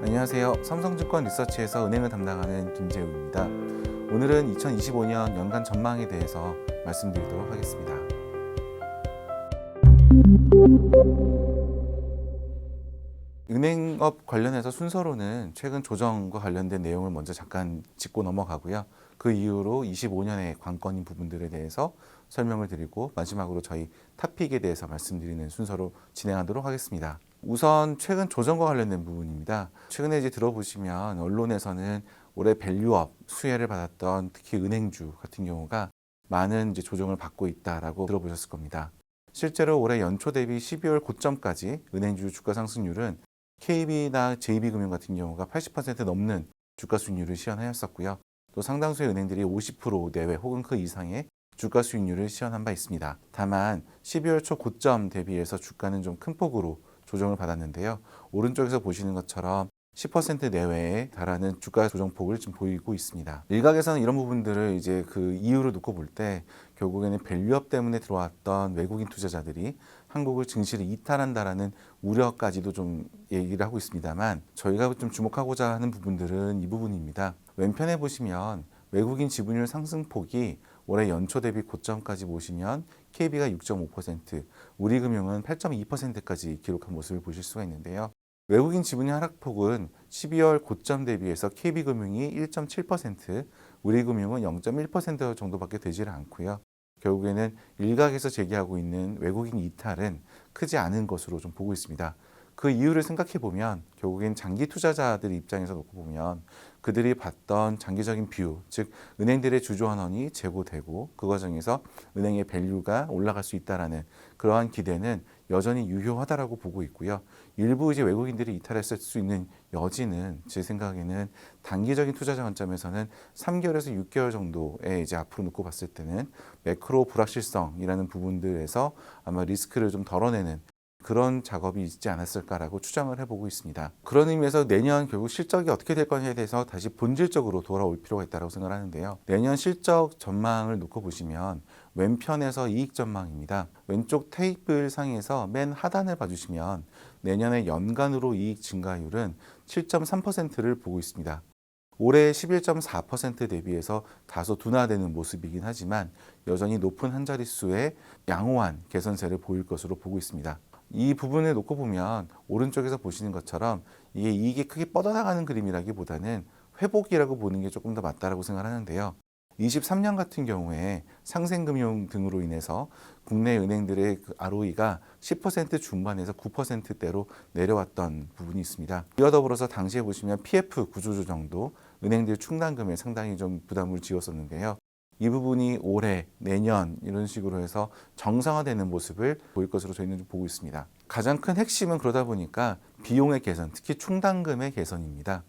안녕하세요. 삼성증권 리서치에서 은행을 담당하는 김재우입니다. 오늘은 2025년 연간 전망에 대해서 말씀드리도록 하겠습니다. 은행업 관련해서 순서로는 최근 조정과 관련된 내용을 먼저 잠깐 짚고 넘어가고요. 그 이후로 25년의 관건인 부분들에 대해서 설명을 드리고 마지막으로 저희 탑픽에 대해서 말씀드리는 순서로 진행하도록 하겠습니다. 우선 최근 조정과 관련된 부분입니다. 최근에 이제 들어보시면 언론에서는 올해 밸류업 수혜를 받았던 특히 은행주 같은 경우가 많은 이제 조정을 받고 있다라고 들어보셨을 겁니다. 실제로 올해 연초 대비 12월 고점까지 은행주 주가 상승률은 KB나 JB금융 같은 경우가 80% 넘는 주가 수익률을 시현하였었고요. 또 상당수의 은행들이 50% 내외 혹은 그 이상의 주가 수익률을 시현한 바 있습니다. 다만 12월 초 고점 대비해서 주가는 좀 큰 폭으로 조정을 받았는데요. 오른쪽에서 보시는 것처럼 10% 내외에 달하는 주가 조정폭을 좀 보이고 있습니다. 일각에서는 이런 부분들을 이제 그 이유를 놓고 볼 때 결국에는 밸류업 때문에 들어왔던 외국인 투자자들이 한국을 증시를 이탈한다라는 우려까지도 좀 얘기를 하고 있습니다만 저희가 좀 주목하고자 하는 부분들은 이 부분입니다. 왼편에 보시면 외국인 지분율 상승폭이 올해 연초 대비 고점까지 보시면 KB가 6.5%, 우리금융은 8.2%까지 기록한 모습을 보실 수가 있는데요. 외국인 지분율 하락폭은 12월 고점 대비해서 KB금융이 1.7%, 우리금융은 0.1% 정도밖에 되지를 않고요. 결국에는 일각에서 제기하고 있는 외국인 이탈은 크지 않은 것으로 좀 보고 있습니다. 그 이유를 생각해 보면 결국엔 장기 투자자들 입장에서 놓고 보면 그들이 봤던 장기적인 뷰, 즉 은행들의 주주환원이 제고되고 그 과정에서 은행의 밸류가 올라갈 수 있다라는 그러한 기대는 여전히 유효하다라고 보고 있고요. 일부 이제 외국인들이 이탈했을 수 있는 여지는 제 생각에는 단기적인 투자자 관점에서는 3개월에서 6개월 정도에 이제 앞으로 놓고 봤을 때는 매크로 불확실성이라는 부분들에서 아마 리스크를 좀 덜어내는 그런 작업이 있지 않았을까라고 추정을 해보고 있습니다. 그런 의미에서 내년 결국 실적이 어떻게 될 거냐에 대해서 다시 본질적으로 돌아올 필요가 있다고 생각을 하는데요. 내년 실적 전망을 놓고 보시면 왼편에서 이익 전망입니다. 왼쪽 테이블 상에서 맨 하단을 봐주시면 내년에 연간으로 이익 증가율은 7.3%를 보고 있습니다. 올해 11.4% 대비해서 다소 둔화되는 모습이긴 하지만 여전히 높은 한 자릿수의 양호한 개선세를 보일 것으로 보고 있습니다. 이 부분을 놓고 보면 오른쪽에서 보시는 것처럼 이게 이익이 크게 뻗어나가는 그림이라기보다는 회복이라고 보는 게 조금 더 맞다라고 생각하는데요. 23년 같은 경우에 상생금융 등으로 인해서 국내 은행들의 그 ROE가 10% 중반에서 9%대로 내려왔던 부분이 있습니다. 이와 더불어서 당시에 보시면 PF 구조조정도 은행들 충당금에 상당히 좀 부담을 지었었는데요. 이 부분이 올해, 내년 이런 식으로 해서 정상화되는 모습을 보일 것으로 저희는 좀 보고 있습니다. 가장 큰 핵심은 그러다 보니까 비용의 개선, 특히 충당금의 개선입니다.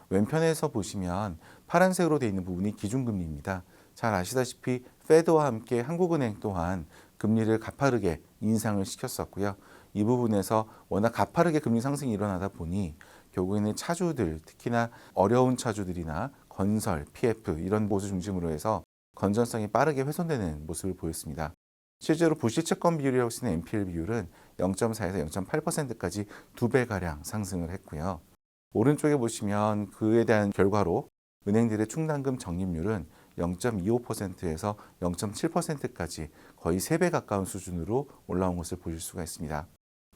왼편에서 보시면 파란색으로 되어 있는 부분이 기준금리입니다. 잘 아시다시피 페드와 함께 한국은행 또한 금리를 가파르게 인상을 시켰었고요. 이 부분에서 워낙 가파르게 금리 상승이 일어나다 보니 결국에는 차주들, 특히나 어려운 차주들이나 건설, PF 이런 곳을 중심으로 해서 건전성이 빠르게 훼손되는 모습을 보였습니다. 실제로 부실채권 비율이라고 쓰는 NPL 비율은 0.4에서 0.8%까지 2배가량 상승을 했고요. 오른쪽에 보시면 그에 대한 결과로 은행들의 충당금 적립률은 0.25%에서 0.7%까지 거의 3배 가까운 수준으로 올라온 것을 보실 수가 있습니다.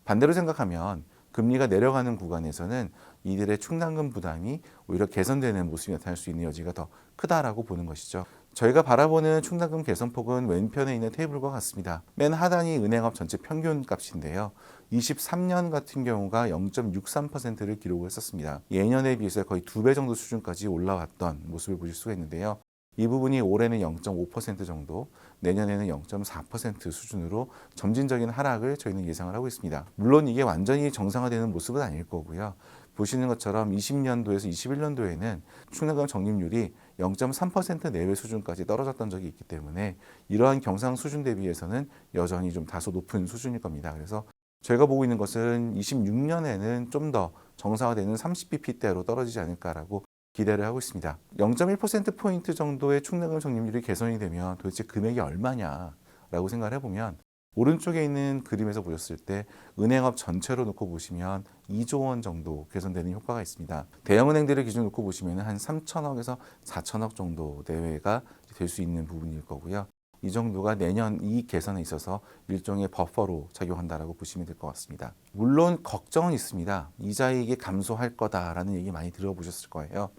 반대로 생각하면 금리가 내려가는 구간에서는 이들의 충당금 부담이 오히려 개선되는 모습이 나타날 수 있는 여지가 더 크다라고 보는 것이죠. 저희가 바라보는 충당금 개선폭은 왼편에 있는 테이블과 같습니다. 맨 하단이 은행업 전체 평균 값인데요. 23년 같은 경우가 0.63%를 기록을 했었습니다. 예년에 비해서 거의 2배 정도 수준까지 올라왔던 모습을 보실 수가 있는데요. 이 부분이 올해는 0.5% 정도, 내년에는 0.4% 수준으로 점진적인 하락을 저희는 예상을 하고 있습니다. 물론 이게 완전히 정상화되는 모습은 아닐 거고요. 보시는 것처럼 20년도에서 21년도에는 충당금 적립률이 0.3% 내외 수준까지 떨어졌던 적이 있기 때문에 이러한 경상 수준 대비해서는 여전히 좀 다소 높은 수준일 겁니다. 그래서 저희가 보고 있는 것은 26년에는 좀 더 정상화되는 30bp대로 떨어지지 않을까라고 기대를 하고 있습니다. 0.1%포인트 정도의 충당금 적립률이 개선이 되면 도대체 금액이 얼마냐라고 생각을 해보면 오른쪽에 있는 그림에서 보셨을 때 은행업 전체로 놓고 보시면 2조 원 정도 개선되는 효과가 있습니다. 대형은행들을 기준으로 놓고 보시면 한 3천억에서 4천억 정도 내외가 될 수 있는 부분일 거고요. 이 정도가 내년 이익 개선에 있어서 일종의 버퍼로 작용한다라고 보시면 될 것 같습니다. 물론 걱정은 있습니다. 이자이익이 감소할 거다라는 얘기 많이 들어보셨을 거예요.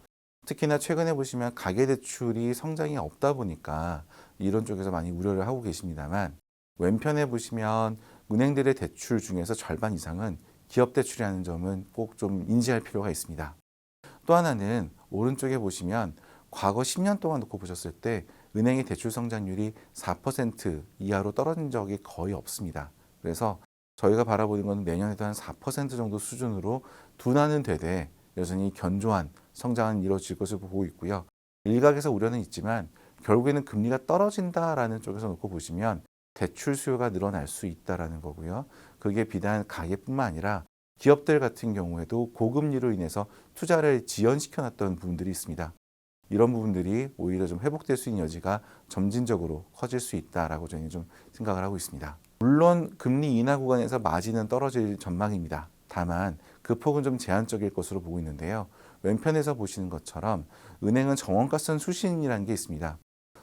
특히나 최근에 보시면 가계대출이 성장이 없다 보니까 이런 쪽에서 많이 우려를 하고 계십니다만, 왼편에 보시면 은행들의 대출 중에서 절반 이상은 기업 대출이라는 점은 꼭 좀 인지할 필요가 있습니다. 또 하나는 오른쪽에 보시면 과거 10년 동안 놓고 보셨을 때 은행의 대출 성장률이 4% 이하로 떨어진 적이 거의 없습니다. 그래서 저희가 바라보는 건 내년에도 한 4% 정도 수준으로 둔화는 되되 여전히 견조한 성장은 이루어질 것을 보고 있고요. 일각에서 우려는 있지만 결국에는 금리가 떨어진다라는 쪽에서 놓고 보시면 대출 수요가 늘어날 수 있다라는 거고요. 그게 비단 가계뿐만 아니라 기업들 같은 경우에도 고금리로 인해서 투자를 지연시켜 놨던 부분들이 있습니다. 이런 부분들이 오히려 좀 회복될 수 있는 여지가 점진적으로 커질 수 있다라고 저희는 좀 생각을 하고 있습니다. 물론 금리 인하 구간에서 마진은 떨어질 전망입니다. 다만 그 폭은 좀 제한적일 것으로 보고 있는데요. 왼편에서 보시는 것처럼 은행은 정원가성 수신이라는 게 있습니다.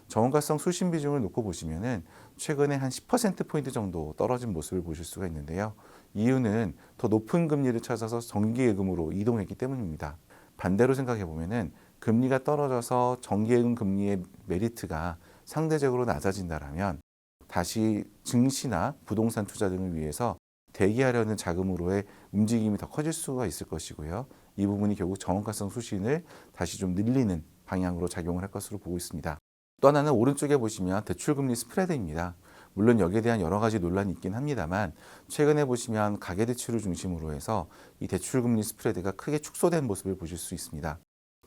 정원가성 수신 비중을 놓고 보시면은 최근에 한 10%포인트 정도 떨어진 모습을 보실 수가 있는데요. 이유는 더 높은 금리를 찾아서 정기예금으로 이동했기 때문입니다. 반대로 생각해 보면은 금리가 떨어져서 정기예금 금리의 메리트가 상대적으로 낮아진다라면 다시 증시나 부동산 투자 등을 위해서 대기하려는 자금으로의 움직임이 더 커질 수가 있을 것이고요. 이 부분이 결국 정원가성 수신을 다시 좀 늘리는 방향으로 작용을 할 것으로 보고 있습니다. 또 하나는 오른쪽에 보시면 대출금리 스프레드입니다. 물론 여기에 대한 여러 가지 논란이 있긴 합니다만 최근에 보시면 가계대출을 중심으로 해서 이 대출금리 스프레드가 크게 축소된 모습을 보실 수 있습니다.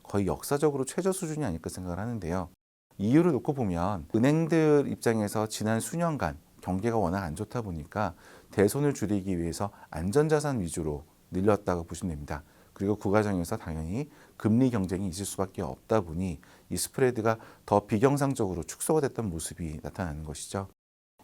거의 역사적으로 최저 수준이 아닐까 생각을 하는데요. 이유를 놓고 보면 은행들 입장에서 지난 수년간 경기가 워낙 안 좋다 보니까 대손을 줄이기 위해서 안전자산 위주로 늘렸다고 보시면 됩니다. 그리고 그 과정에서 당연히 금리 경쟁이 있을 수밖에 없다 보니 이 스프레드가 더 비경상적으로 축소가 됐던 모습이 나타나는 것이죠.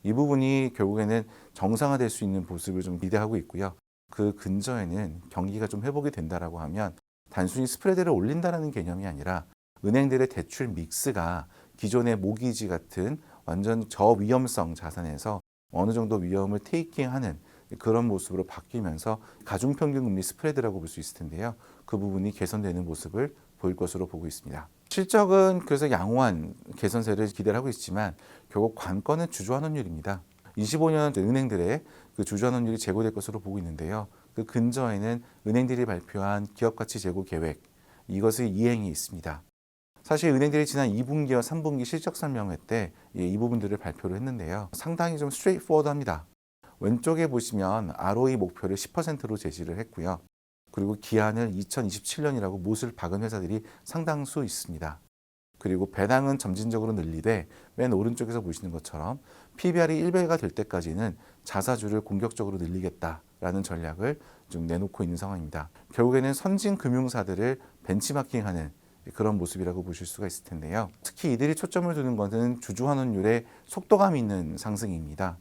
이 부분이 결국에는 정상화될 수 있는 모습을 좀 기대하고 있고요. 그 근저에는 경기가 좀 회복이 된다라고 하면 단순히 스프레드를 올린다라는 개념이 아니라 은행들의 대출 믹스가 기존의 모기지 같은 완전 저위험성 자산에서 어느 정도 위험을 테이킹하는 그런 모습으로 바뀌면서 가중평균금리 스프레드라고 볼 수 있을 텐데요. 그 부분이 개선되는 모습을 보일 것으로 보고 있습니다. 실적은 그래서 양호한 개선세를 기대를 하고 있지만 결국 관건은 주주환원율입니다. 25년 은행들의 그 주주환원율이 제고될 것으로 보고 있는데요. 그 근저에는 은행들이 발표한 기업가치 제고 계획, 이것의 이행이 있습니다. 사실 은행들이 지난 2분기와 3분기 실적 설명회 때 이 부분들을 발표를 했는데요. 상당히 좀 스트레이트포워드합니다. 왼쪽에 보시면 ROE 목표를 10%로 제시를 했고요. 그리고 기한을 2027년이라고 못을 박은 회사들이 상당수 있습니다. 그리고 배당은 점진적으로 늘리되 맨 오른쪽에서 보시는 것처럼 PBR이 1배가 될 때까지는 자사주를 공격적으로 늘리겠다라는 전략을 좀 내놓고 있는 상황입니다. 결국에는 선진 금융사들을 벤치마킹하는 그런 모습이라고 보실 수가 있을 텐데요. 특히 이들이 초점을 두는 것은 주주환원율의 속도감 있는 상승입니다.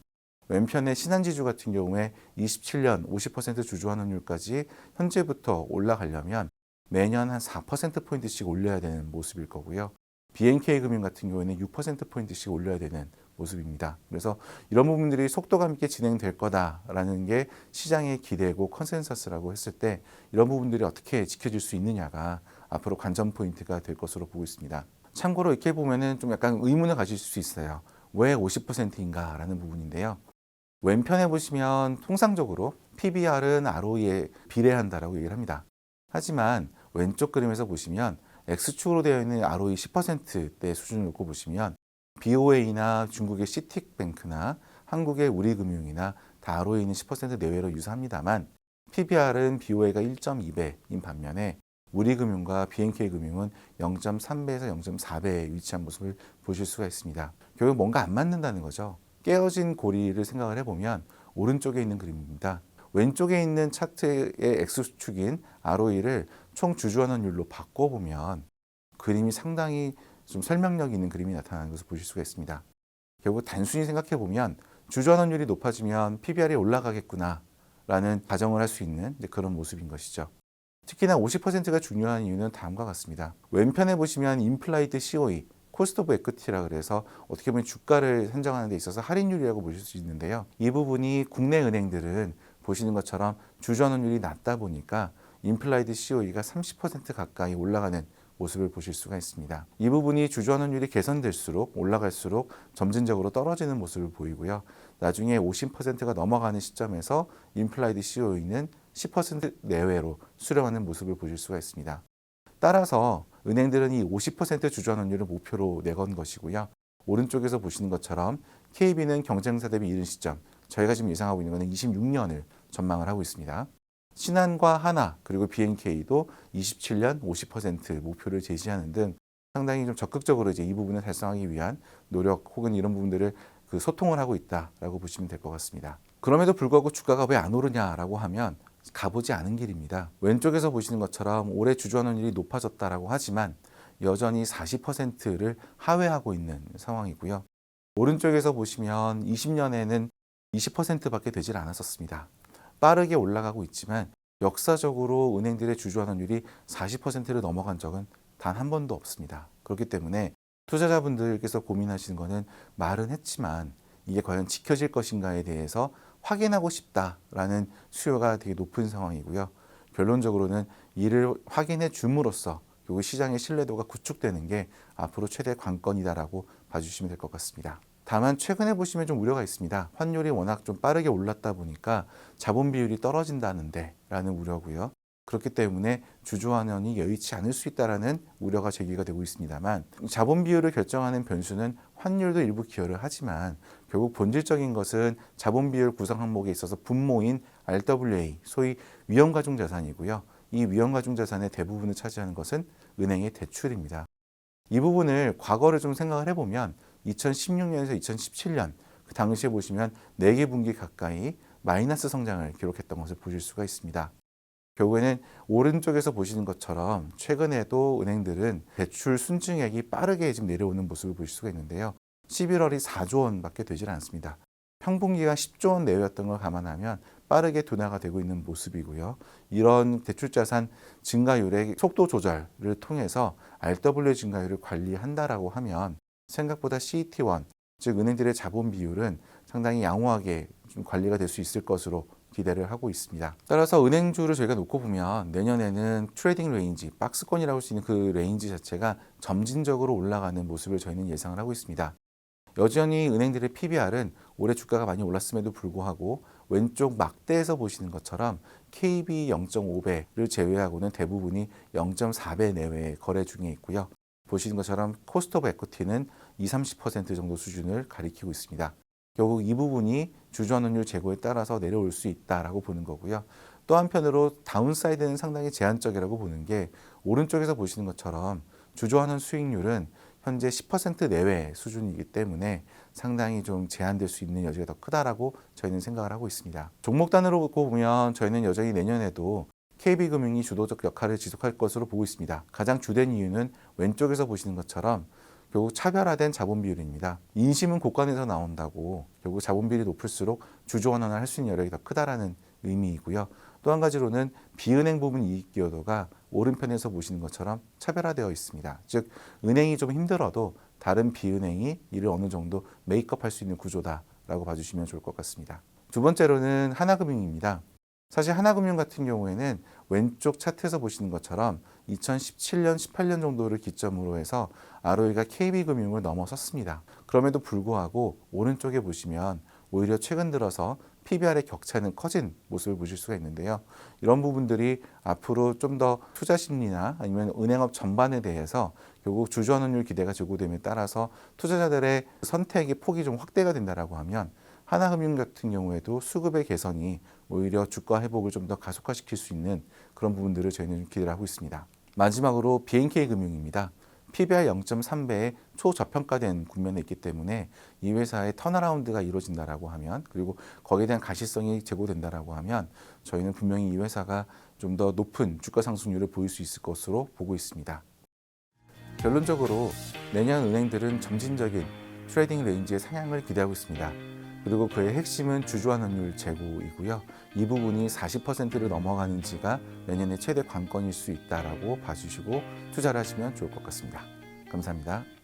왼편의 신한지주 같은 경우에 27년 50% 주주환원율까지 현재부터 올라가려면 매년 한 4%포인트씩 올려야 되는 모습일 거고요. BNK금융 같은 경우에는 6%포인트씩 올려야 되는 모습입니다. 그래서 이런 부분들이 속도감 있게 진행될 거다라는 게 시장의 기대고 컨센서스라고 했을 때 이런 부분들이 어떻게 지켜질 수 있느냐가 앞으로 관전 포인트가 될 것으로 보고 있습니다. 참고로 이렇게 보면은 좀 약간 의문을 가질 수 있어요. 왜 50%인가라는 부분인데요. 왼편에 보시면 통상적으로 PBR은 ROE에 비례한다라고 얘기를 합니다. 하지만 왼쪽 그림에서 보시면 X축으로 되어 있는 ROE 10%대 수준을 놓고 보시면 BOA나 중국의 시틱뱅크나 한국의 우리금융이나 다 ROE는 10% 내외로 유사합니다만 PBR은 BOA가 1.2배인 반면에 우리금융과 BNK금융은 0.3배에서 0.4배에 위치한 모습을 보실 수가 있습니다. 결국 뭔가 안 맞는다는 거죠. 깨어진 고리를 생각을 해보면 오른쪽에 있는 그림입니다. 왼쪽에 있는 차트의 X축인 ROE를 총 주주환원율로 바꿔보면 그림이 상당히 좀 설명력 있는 그림이 나타나는 것을 보실 수가 있습니다. 결국 단순히 생각해보면 주주환원율이 높아지면 PBR이 올라가겠구나라는 가정을 할 수 있는 그런 모습인 것이죠. 특히나 50%가 중요한 이유는 다음과 같습니다. 왼편에 보시면 임플라이드 COE, 코스트 오브 에퀴티라 그래서 어떻게 보면 주가를 산정하는 데 있어서 할인율이라고 보실 수 있는데요. 이 부분이 국내 은행들은 보시는 것처럼 주주환원율이 낮다 보니까 임플라이드 COE가 30% 가까이 올라가는 모습을 보실 수가 있습니다. 이 부분이 주주환원율이 개선될수록 올라갈수록 점진적으로 떨어지는 모습을 보이고요. 나중에 50%가 넘어가는 시점에서 임플라이드 COE는 10% 내외로 수렴하는 모습을 보실 수가 있습니다. 따라서 은행들은 이 50% 주주환원율을 목표로 내건 것이고요. 오른쪽에서 보시는 것처럼 KB는 경쟁사 대비 이른 시점, 저희가 지금 예상하고 있는 것은 26년을 전망을 하고 있습니다. 신한과 하나 그리고 BNK도 27년 50% 목표를 제시하는 등 상당히 좀 적극적으로 이제 이 부분을 달성하기 위한 노력 혹은 이런 부분들을 소통을 하고 있다라고 보시면 될 것 같습니다. 그럼에도 불구하고 주가가 왜 안 오르냐라고 하면 가보지 않은 길입니다. 왼쪽에서 보시는 것처럼 올해 주주환원율이 높아졌다라고 하지만 여전히 40%를 하회하고 있는 상황이고요. 오른쪽에서 보시면 20년에는 20%밖에 되질 않았었습니다. 빠르게 올라가고 있지만 역사적으로 은행들의 주주환원율이 40%를 넘어간 적은 단 한 번도 없습니다. 그렇기 때문에 투자자분들께서 고민하시는 것은 말은 했지만 이게 과연 지켜질 것인가에 대해서 확인하고 싶다라는 수요가 되게 높은 상황이고요. 결론적으로는 이를 확인해 줌으로써 결국 시장의 신뢰도가 구축되는 게 앞으로 최대 관건이다라고 봐주시면 될 것 같습니다. 다만 최근에 보시면 좀 우려가 있습니다. 환율이 워낙 좀 빠르게 올랐다 보니까 자본 비율이 떨어진다는데 라는 우려고요. 그렇기 때문에 주주환원이 여의치 않을 수 있다는 우려가 제기가 되고 있습니다만 자본 비율을 결정하는 변수는 환율도 일부 기여를 하지만 결국 본질적인 것은 자본 비율 구성 항목에 있어서 분모인 RWA, 소위 위험가중자산이고요. 이 위험가중자산의 대부분을 차지하는 것은 은행의 대출입니다. 이 부분을 과거를 좀 생각을 해보면 2016년에서 2017년 그 당시에 보시면 4개 분기 가까이 마이너스 성장을 기록했던 것을 보실 수가 있습니다. 결국에는 오른쪽에서 보시는 것처럼 최근에도 은행들은 대출 순증액이 빠르게 지금 내려오는 모습을 보실 수가 있는데요. 11월이 4조 원밖에 되질 않습니다. 평분기가 10조 원 내외였던 걸 감안하면 빠르게 둔화가 되고 있는 모습이고요. 이런 대출자산 증가율의 속도 조절을 통해서 RWA 증가율을 관리한다라고 하면 생각보다 CET1, 즉 은행들의 자본 비율은 상당히 양호하게 좀 관리가 될 수 있을 것으로 기대를 하고 있습니다. 따라서 은행주를 저희가 놓고 보면 내년에는 트레이딩 레인지, 박스권이라고 할 수 있는 그 레인지 자체가 점진적으로 올라가는 모습을 저희는 예상을 하고 있습니다. 여전히 은행들의 PBR은 올해 주가가 많이 올랐음에도 불구하고 왼쪽 막대에서 보시는 것처럼 KB 0.5배를 제외하고는 대부분이 0.4배 내외에 거래 중에 있고요. 보시는 것처럼 코스트 오브 에퀴티는 20-30% 정도 수준을 가리키고 있습니다. 결국 이 부분이 주주환원율 제고에 따라서 내려올 수 있다라고 보는 거고요. 또 한편으로 다운사이드는 상당히 제한적이라고 보는 게 오른쪽에서 보시는 것처럼 주주환원 수익률은 현재 10% 내외 수준이기 때문에 상당히 좀 제한될 수 있는 여지가 더 크다라고 저희는 생각을 하고 있습니다. 종목단으로 보면 저희는 여전히 내년에도 KB금융이 주도적 역할을 지속할 것으로 보고 있습니다. 가장 주된 이유는 왼쪽에서 보시는 것처럼 결국 차별화된 자본 비율입니다. 인심은 고관에서 나온다고 결국 자본 비율이 높을수록 주주환원을 할 수 있는 여력이 더 크다라는 의미이고요. 또 한 가지로는 비은행 부분 이익 기여도가 오른편에서 보시는 것처럼 차별화되어 있습니다. 즉 은행이 좀 힘들어도 다른 비은행이 이를 어느 정도 메이크업할 수 있는 구조다라고 봐주시면 좋을 것 같습니다. 두 번째로는 하나금융입니다. 사실 하나금융 같은 경우에는 왼쪽 차트에서 보시는 것처럼 2017년, 18년 정도를 기점으로 해서 ROE가 KB금융을 넘어섰습니다. 그럼에도 불구하고 오른쪽에 보시면 오히려 최근 들어서 PBR의 격차는 커진 모습을 보실 수가 있는데요. 이런 부분들이 앞으로 좀 더 투자 심리나 아니면 은행업 전반에 대해서 결국 주주환원율 기대가 제고됨에 따라서 투자자들의 선택의 폭이 좀 확대가 된다라고 하면 하나금융 같은 경우에도 수급의 개선이 오히려 주가 회복을 좀 더 가속화시킬 수 있는 그런 부분들을 저희는 기대를 하고 있습니다. 마지막으로 BNK금융입니다. PBR 0.3배의 초저평가된 국면에 있기 때문에 이 회사의 턴어라운드가 이루어진다라고 하면 그리고 거기에 대한 가시성이 제고된다라고 하면 저희는 분명히 이 회사가 좀 더 높은 주가 상승률을 보일 수 있을 것으로 보고 있습니다. 결론적으로 내년 은행들은 점진적인 트레이딩 레인지의 상향을 기대하고 있습니다. 그리고 그의 핵심은 주주환원율 제고이고요. 이 부분이 40%를 넘어가는지가 내년에 최대 관건일 수 있다라고 봐주시고 투자를 하시면 좋을 것 같습니다. 감사합니다.